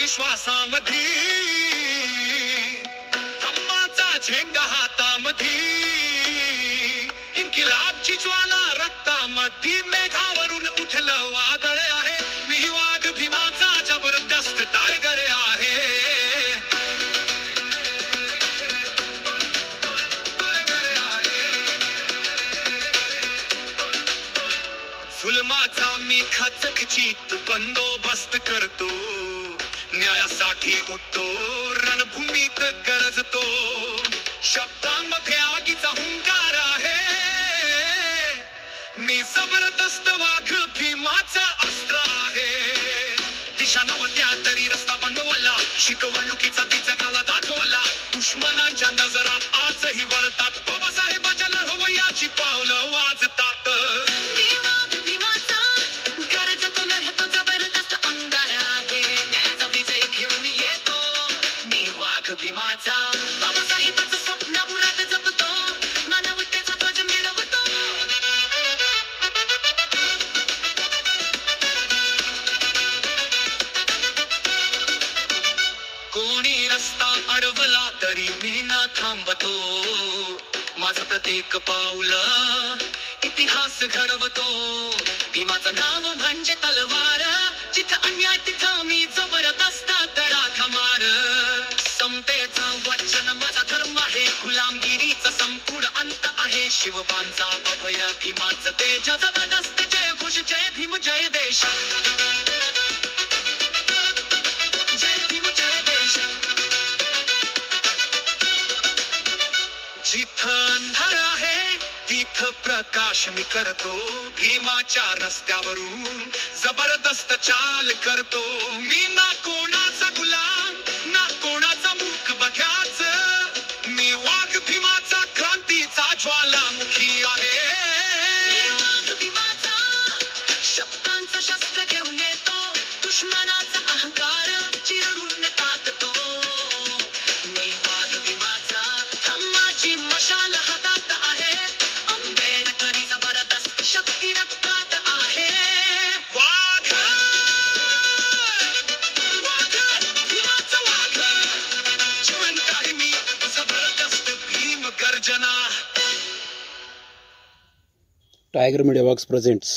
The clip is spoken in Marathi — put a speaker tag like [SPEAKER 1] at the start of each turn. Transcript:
[SPEAKER 1] विश्वासामध्ये धम्माचा झेंडा हातामध्ये इन्किलाबची ज्वाला रक्तामध्ये मेघावरून उठलं वादळ आहे मी वाघ भीमाचा जबरदस्त टायगर आहे जुलमाचा मी खचखचीत बंदोबस्त करतो न्यायासाठी उठतो रणभूमीत गरजतो शब्दांमध्ये आगीचा हुंकार आहे मी जबरदस्त वाघ भीमाचा अस्त्र आहे दिशा नव्हत्या तरी रस्ता बनवला शिकवणुकीचा ती जगाला दाखवला दुश्मनांच्या नजरा आजही वळतात बाबासाहेबांच्या लढवय्याची पावलं वाजतात भीमाचा बाबासाहेबांचं स्वप्न पुरात जपतो मानवतेचा ध्वज मिळवतो कोणी रस्ता अडवला तरी मी न थांबतो माझं प्रत्येक पाऊल इतिहास घडवतो भीमाचं नाव म्हणजे तलवार जिथं अन्याय तिथं मी जबरदस्त तडाखा मार समतेचा वचन माझा धर्म आहे गुलामगिरीचा संपूर्ण अंत आहे शिवबांचा अभय भीमाचं तेज जबरदस्त जय घोष जय भीम जय देश जय भीम जय देश जिथं अंधार आहे तिथं प्रकाश मी करतो भीमाच्या रस्त्यावरून जबरदस्त चाल करतो मी ना कोणाचा गुलाम ना कोणाचा मुख बघ्याच मी वाघ भीमाचा क्रांतीचा ज्वालामुखी आहे वाघ भीमाचा शब्दांचं शस्त्र घेऊन येतो दुश्मनाचा अहंकार चिरून टाकतो मी वाघ भीमाचा धम्माची मशाल हातात आहे आंबेडकरी जबरदस्त शक्ती रक्तात आहे
[SPEAKER 2] टायगर मीडिया वर्क्स प्रेझेंट्स